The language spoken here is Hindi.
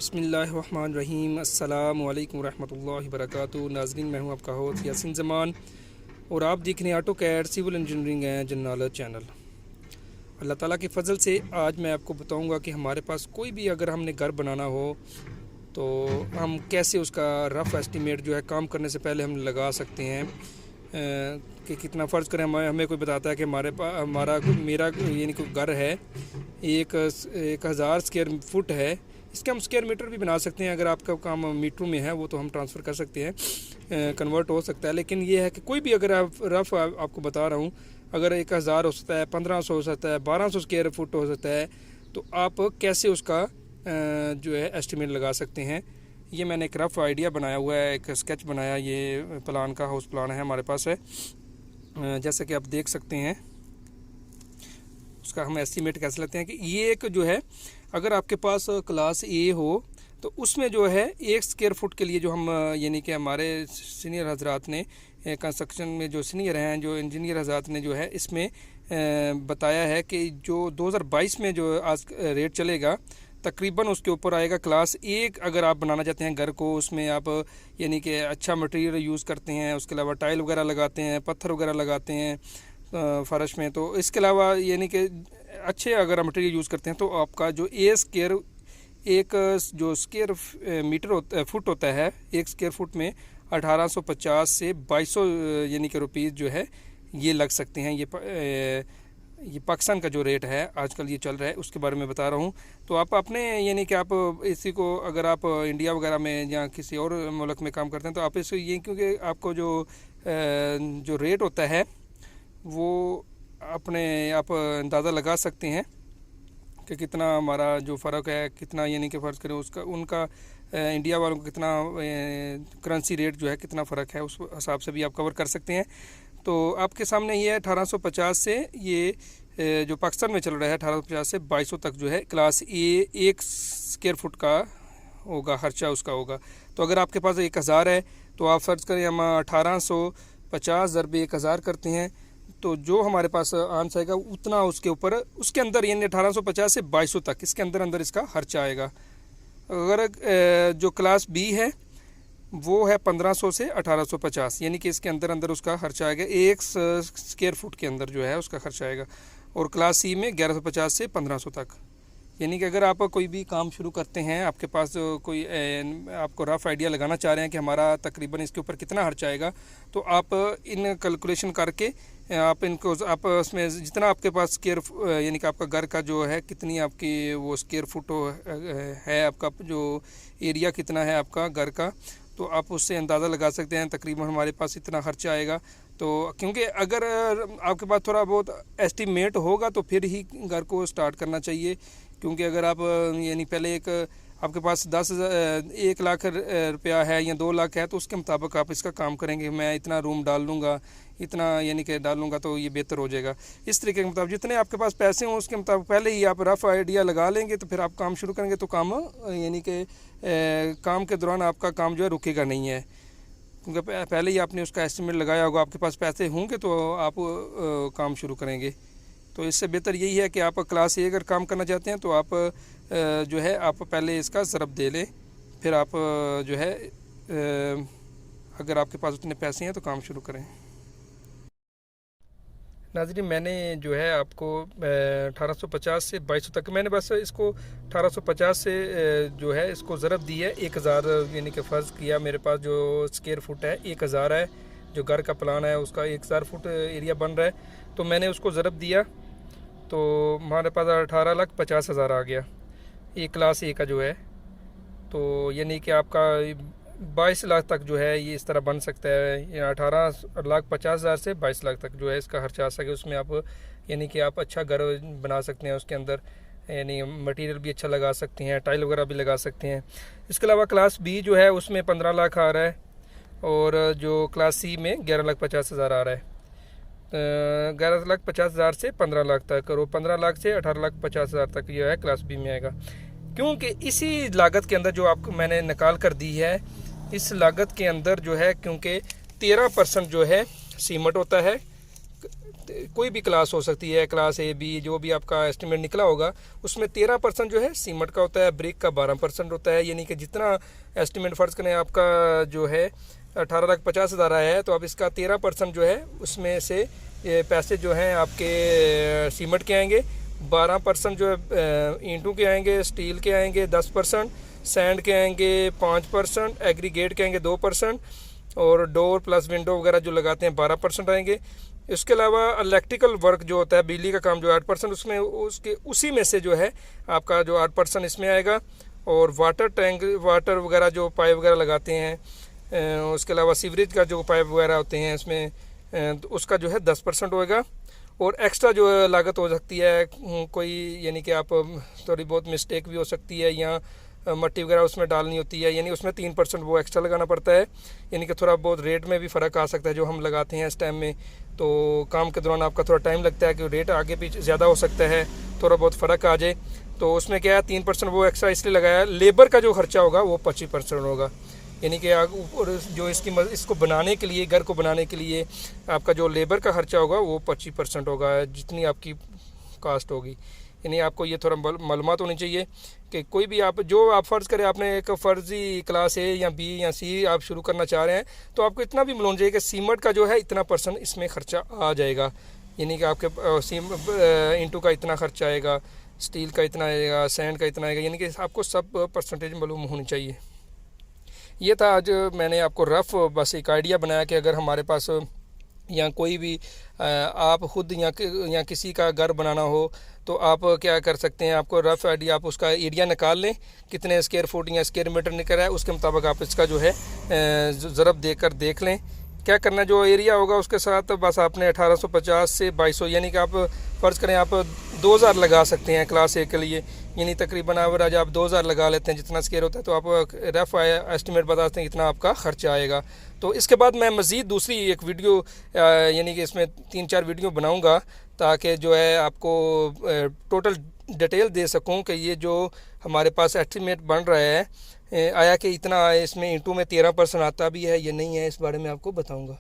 बिस्मिल्लाहिर्रहमानिर्रहीम। अस्सलामु अलैकुम रहमतुल्लाहि वबरकातुहू। नाज़रीन, मैं हूं आपका होस्ट यासीन ज़मान और आप देख रहे हैं ऑटो कैड सिविल इंजीनियरिंग है जनरल चैनल। अल्लाह ताला के फ़ज़ल से आज मैं आपको बताऊंगा कि हमारे पास कोई भी अगर हमने घर बनाना हो तो हम कैसे उसका रफ़ एस्टीमेट जो है काम करने से पहले हम लगा सकते हैं। कि कितना फ़र्ज़ करें हमें कोई बताता है कि मेरा यानी कोई घर है, 1000 स्क्वायर फुट है। इसके हम स्क्वायर मीटर भी बना सकते हैं। अगर आपका काम मीटरों में है वो तो हम ट्रांसफ़र कर सकते हैं, कन्वर्ट हो सकता है। लेकिन ये है कि कोई भी अगर आप रफ़ आपको बता रहा हूँ, अगर 1000 हो सकता है, 1500 हो सकता है, 1200 स्क्वायर फुट हो सकता है, तो आप कैसे उसका जो है एस्टिमेट लगा सकते हैं। ये मैंने एक रफ़ आइडिया बनाया हुआ है, एक स्केच बनाया, ये प्लान का हाउस प्लान है हमारे पास है। जैसे कि आप देख सकते हैं उसका हम एस्टीमेट कैसे लेते हैं कि ये एक जो है, अगर आपके पास क्लास ए हो तो उसमें जो है 1 स्क्वायर फुट के लिए जो हम यानी कि हमारे सीनियर हजरात ने कंस्ट्रक्शन में जो सीनियर हैं, जो इंजीनियर हजरात ने जो है इसमें बताया है कि जो 2022 में जो आज रेट चलेगा तकरीबन उसके ऊपर आएगा। क्लास एक अगर आप बनाना चाहते हैं घर को, उसमें आप यानी कि अच्छा मटेरियल यूज़ करते हैं, उसके अलावा टाइल वगैरह लगाते हैं, पत्थर वगैरह लगाते हैं फ़र्श में, तो इसके अलावा यानी कि अच्छे अगर मटेरियल यूज़ करते हैं तो आपका जो एक जो स्क्वायर मीटर होता फुट होता है, 1 स्क्वायर फुट में 1850 से 2200 यानी कि रुपीज़ जो है ये लग सकते हैं। ये पाकिस्तान का जो रेट है आजकल ये चल रहा है उसके बारे में बता रहा हूँ। तो आप अपने यानी कि आप इसी को अगर आप इंडिया वगैरह में या किसी और मुल्क में काम करते हैं तो आप इसको ये, क्योंकि आपको जो रेट होता है वो अपने आप अंदाज़ा लगा सकते हैं कि कितना हमारा जो फ़र्क है, कितना यानी कि फ़र्ज़ करें उसका उनका इंडिया वालों को कितना करेंसी रेट जो है कितना फ़र्क है, उस हिसाब से भी आप कवर कर सकते हैं। तो आपके सामने ये है 1850 से ये जो पाकिस्तान में चल रहा है 1850 से 2200 तक जो है क्लास ए 1 स्क्वायर फुट का होगा, खर्चा उसका होगा। तो अगर आपके पास 1000 है तो आप फ़र्ज़ करें हम 1850 ज़रबे 1000 करते हैं तो जो हमारे पास आंसर आएगा उतना उसके ऊपर उसके अंदर यानी 1850 से 2200 तक इसके अंदर इसका खर्चा आएगा। अगर जो क्लास बी है वो है 1500 से 1850 यानी कि इसके अंदर उसका खर्चा आएगा, 1 स्क्वायर फुट के अंदर जो है उसका खर्चा आएगा। और क्लास सी में 1150 से 1500 तक। यानी कि अगर आप कोई भी काम शुरू करते हैं, आपके पास कोई आपको रफ़ आइडिया लगाना चाह रहे हैं कि हमारा तकरीबन इसके ऊपर कितना खर्चा आएगा, तो आप इन कैलकुलेशन करके आप इनको आप उसमें जितना आपके पास स्क्वायर यानी कि आपका घर का जो है कितनी आपकी वो स्क्वायर फुट है, आपका जो एरिया कितना है आपका घर का, तो आप उससे अंदाज़ा लगा सकते हैं तकरीबन हमारे पास इतना खर्चा आएगा। तो क्योंकि अगर आपके पास थोड़ा बहुत एस्टीमेट होगा तो फिर ही घर को स्टार्ट करना चाहिए। क्योंकि अगर आप यानी पहले आपके पास 1 लाख रुपया है या 2 लाख है तो उसके मुताबिक आप इसका काम करेंगे, मैं इतना रूम डाल लूँगा, इतना यानी कि डाल लूँगा तो ये बेहतर हो जाएगा। इस तरीके के मुताबिक जितने आपके पास पैसे हों उसके मुताबिक पहले ही आप रफ़ आइडिया लगा लेंगे तो फिर आप काम शुरू करेंगे तो काम यानी कि काम के दौरान आपका काम जो है रुकेगा नहीं है, क्योंकि पहले ही आपने उसका एस्टिमेट लगाया होगा, आपके पास पैसे होंगे तो आप काम शुरू करेंगे। तो इससे बेहतर यही है कि आप क्लास ए अगर काम करना चाहते हैं तो आप जो है आप पहले इसका ज़रब दे लें, फिर आप जो है अगर आपके पास उतने पैसे हैं तो काम शुरू करें। नाज़रीन, मैंने जो है आपको 1850 से 2200 तक मैंने बस इसको 1850 से जो है इसको ज़रब दी है 1000 यानी कि फ़र्ज़ किया मेरे पास जो स्क्वायर फुट है 1000 है, जो घर का प्लान है उसका 1000 फुट एरिया बन रहा है, तो मैंने उसको ज़रब दिया तो हमारे पास 18,50,000 आ गया ये क्लास ए का जो है। तो यानी कि आपका 22 लाख तक जो है ये इस तरह बन सकता है, 18,50,000 से 22 लाख तक जो है इसका खर्चा आ सके। उसमें आप यानी कि आप अच्छा घर बना सकते हैं, उसके अंदर यानी मटेरियल भी अच्छा लगा सकते हैं, टाइल वगैरह भी लगा सकते हैं। इसके अलावा क्लास बी जो है उसमें 15 लाख आ रहा है और जो क्लास सी में 11,50,000 आ रहा है। 11,50,000 से 15 लाख तक और 15 लाख से 18,50,000 तक जो है क्लास बी में आएगा। क्योंकि इसी लागत के अंदर जो आपको मैंने निकाल कर दी है, इस लागत के अंदर जो है क्योंकि 13% जो है सीमेंट होता है, कोई भी क्लास हो सकती है, क्लास ए बी, जो भी आपका एस्टिमेट निकला होगा उसमें 13% जो है सीमेंट का होता है, ब्रिक का 12% होता है। यानी कि जितना एस्टिमेट फ़र्ज़ करें आपका जो है 18,50,000 आया है, तो अब इसका 13% जो है उसमें से ये पैसे जो हैं आपके सीमेंट के आएंगे, 12% जो है ईंटों के आएंगे, स्टील के आएंगे 10%, सैंड के आएंगे 5%, एग्रीगेट के आएंगे 2%, और डोर प्लस विंडो वगैरह जो लगाते हैं 12% आएंगे। इसके अलावा इलेक्ट्रिकल वर्क जो होता है, बिजली का काम जो 8%, उसमें उसके उसी में से जो है आपका जो 8% इसमें आएगा। और वाटर टैंक, वाटर वगैरह जो पाइप वगैरह लगाते हैं, उसके अलावा सीवरेज का जो पाइप वगैरह होते हैं इसमें, तो उसका जो है 10% होएगा। और एक्स्ट्रा जो लागत हो सकती है कोई, यानी कि आप थोड़ी बहुत मिस्टेक भी हो सकती है, या मट्टी वगैरह उसमें डालनी होती है, यानी उसमें 3% वो एक्स्ट्रा लगाना पड़ता है। यानी कि थोड़ा बहुत रेट में भी फ़र्क आ सकता है जो हम लगाते हैं इस टाइम में। तो काम के दौरान आपका थोड़ा टाइम लगता है कि रेट आगे पीछे ज़्यादा हो सकता है, थोड़ा बहुत फ़र्क आ जाए। तो उसमें क्या है, 3% वो एक्स्ट्रा इसलिए लगाया। लेबर का जो खर्चा होगा वो 25% होगा। यानी कि और जो इसको बनाने के लिए, घर को बनाने के लिए आपका जो लेबर का खर्चा होगा वो 25% होगा, जितनी आपकी कास्ट होगी। यानी आपको ये थोड़ा मालूमात होनी चाहिए कि कोई भी आप फ़र्ज़ करें आपने एक फ़र्ज़ी क्लास ए या बी या सी आप शुरू करना चाह रहे हैं, तो आपको इतना भी मालूम चाहिए कि सीमेंट का जो है इतना % इसमें ख़र्चा आ जाएगा। यानी कि आपके ईंटों का इतना खर्चा आएगा, स्टील का इतना आएगा, सैंड का इतना आएगा, यानी कि आपको सब % मालूम होनी चाहिए। ये था आज मैंने आपको रफ़ बस एक आइडिया बनाया कि अगर हमारे पास या कोई भी आप ख़ुद या किसी का घर बनाना हो तो आप क्या कर सकते हैं, आपको रफ़ आइडिया, आप उसका एरिया निकाल लें, कितने स्क्वायर फुट या स्क्वायर मीटर निकल रहा है, उसके मुताबिक आप इसका जो है ज़रब देकर देख लें। क्या करना, जो एरिया होगा उसके साथ बस आपने 1850 से 2200, यानी कि आप फ़र्ज़ करें आप 2000 लगा सकते हैं क्लास ए के लिए, यानी तकरीबन एवरेज आप 2000 लगा लेते हैं जितना स्क्वायर होता है, तो आप रफ़ एस्टिमेट बता सकते हैं कितना आपका खर्चा आएगा। तो इसके बाद मैं मज़ीद दूसरी एक वीडियो, यानी कि इसमें 3-4 वीडियो बनाऊंगा ताकि जो है आपको टोटल डिटेल दे सकूं कि ये जो हमारे पास एस्टिमेट बन रहा है आया कि इतना इसमें ईंटों में 13% आता भी है या नहीं है, इस बारे में आपको बताऊंगा।